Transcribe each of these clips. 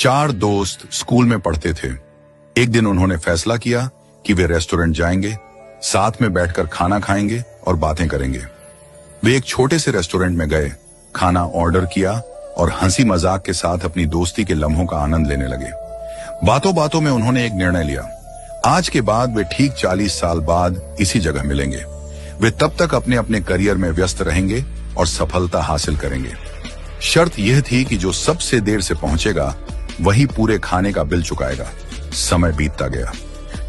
चार दोस्त स्कूल में पढ़ते थे। एक दिन उन्होंने फैसला किया कि वे रेस्टोरेंट जाएंगे, साथ में बैठकर खाना खाएंगे और बातें करेंगे। वे एक छोटे से रेस्टोरेंट में गए, खाना ऑर्डर किया और हंसी मजाक के साथ अपनी दोस्ती के लम्हों का आनंद लेने लगे। बातों बातों में उन्होंने एक निर्णय लिया। आज के बाद वे ठीक 40 साल बाद इसी जगह मिलेंगे। वे तब तक अपने अपने करियर में व्यस्त रहेंगे और सफलता हासिल करेंगे। शर्त यह थी कि जो सबसे देर से पहुंचेगा वही पूरे खाने का बिल चुकाएगा। समय बीतता गया।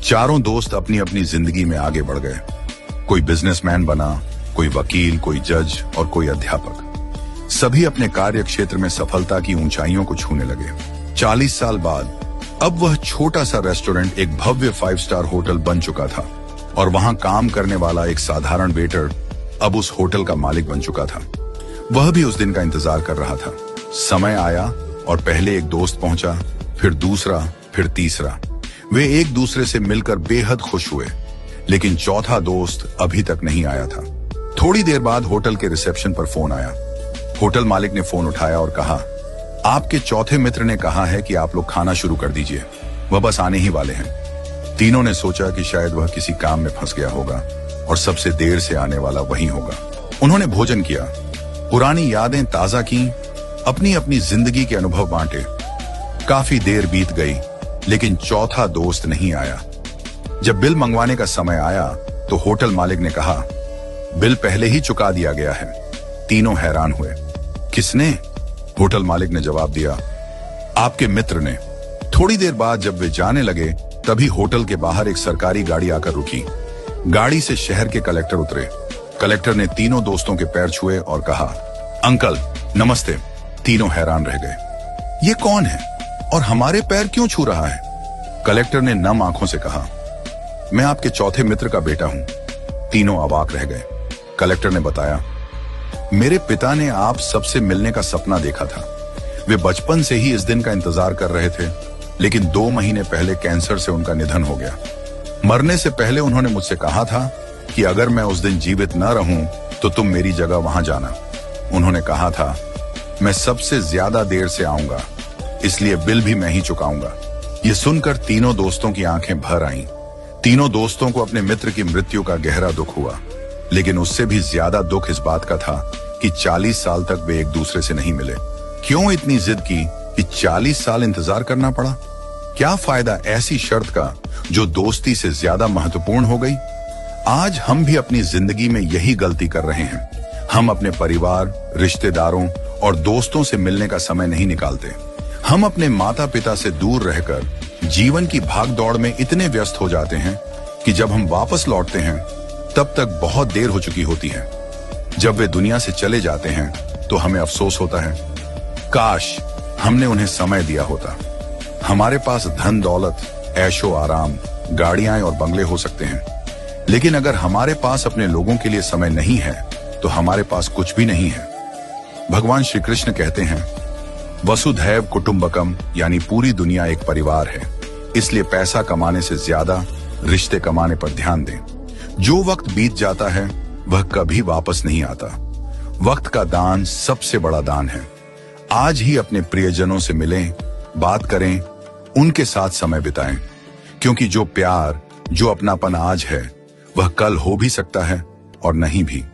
चारों दोस्त अपनी अपनी जिंदगी में आगे बढ़ गए। कोई बिजनेसमैन बना, कोई वकील, कोई जज और कोई अध्यापक। सभी अपने कार्य क्षेत्र में सफलता की ऊंचाइयों को छूने लगे। 40 साल बाद अब वह छोटा सा रेस्टोरेंट एक भव्य 5 स्टार होटल बन चुका था और वहां काम करने वाला एक साधारण वेटर अब उस होटल का मालिक बन चुका था। वह भी उस दिन का इंतजार कर रहा था। समय आया और पहले एक दोस्त पहुंचा, फिर दूसरा, फिर तीसरा। वे एक दूसरे से मिलकर बेहद खुश हुए, लेकिन चौथा दोस्त अभी तक नहीं आया था। थोड़ी देर बाद होटल के रिसेप्शन पर फोन आया। होटल मालिक ने फोन उठाया और कहा, आपके चौथे मित्र ने कहा है कि आप लोग खाना शुरू कर दीजिए, वह बस आने ही वाले हैं। तीनों ने सोचा कि शायद वह किसी काम में फंस गया होगा और सबसे देर से आने वाला वही होगा। उन्होंने भोजन किया, पुरानी यादें ताजा की, अपनी अपनी जिंदगी के अनुभव बांटे। काफी देर बीत गई, लेकिन चौथा दोस्त नहीं आया। जब बिल मंगवाने का समय आया तो होटल मालिक ने कहा, बिल पहले ही चुका दिया गया है। तीनों हैरान हुए। किसने? होटल मालिक ने जवाब दिया, आपके मित्र ने। थोड़ी देर बाद जब वे जाने लगे तभी होटल के बाहर एक सरकारी गाड़ी आकर रुकी। गाड़ी से शहर के कलेक्टर उतरे। कलेक्टर ने तीनों दोस्तों के पैर छुए और कहा, अंकल नमस्ते। तीनों हैरान रह गए। ये कौन है और हमारे पैर क्यों छू रहा है? कलेक्टर ने नम आंखों से कहा, मैं आपके चौथे मित्र का बेटा हूं। तीनों अवाक रह गए। कलेक्टर ने बताया, मेरे पिता ने आप सबसे मिलने का सपना देखा था। वे बचपन से ही इस दिन का इंतजार कर रहे थे, लेकिन 2 महीने पहले कैंसर से उनका निधन हो गया। मरने से पहले उन्होंने मुझसे कहा था कि अगर मैं उस दिन जीवित न रहूं तो तुम मेरी जगह वहां जाना। उन्होंने कहा था, मैं सबसे ज्यादा देर से आऊंगा, इसलिए बिल भी मैं ही चुकाऊंगा। ये सुनकर तीनों दोस्तों की आंखें भर आईं। तीनों दोस्तों को अपने मित्र की मृत्यु का गहरा दुख हुआ, लेकिन उससे भी ज्यादा दुख इस बात का था कि 40 साल तक वे एक दूसरे से नहीं मिले। क्यों इतनी जिद की कि 40 साल इंतजार करना पड़ा? क्या फायदा ऐसी शर्त का जो दोस्ती से ज्यादा महत्वपूर्ण हो गई? आज हम भी अपनी जिंदगी में यही गलती कर रहे हैं। हम अपने परिवार, रिश्तेदारों और दोस्तों से मिलने का समय नहीं निकालते। हम अपने माता पिता से दूर रहकर जीवन की भागदौड़ में इतने व्यस्त हो जाते हैं कि जब हम वापस लौटते हैं तब तक बहुत देर हो चुकी होती है। जब वे दुनिया से चले जाते हैं तो हमें अफसोस होता है, काश हमने उन्हें समय दिया होता। हमारे पास धन दौलत, ऐशो आराम, गाड़ियां और बंगले हो सकते हैं, लेकिन अगर हमारे पास अपने लोगों के लिए समय नहीं है तो हमारे पास कुछ भी नहीं है। भगवान श्री कृष्ण कहते हैं, वसुधैव कुटुंबकम, यानी पूरी दुनिया एक परिवार है। इसलिए पैसा कमाने से ज्यादा रिश्ते कमाने पर ध्यान दें। जो वक्त बीत जाता है वह कभी वापस नहीं आता। वक्त का दान सबसे बड़ा दान है। आज ही अपने प्रियजनों से मिलें, बात करें, उनके साथ समय बिताएं, क्योंकि जो प्यार, जो अपनापन आज है वह कल हो भी सकता है और नहीं भी।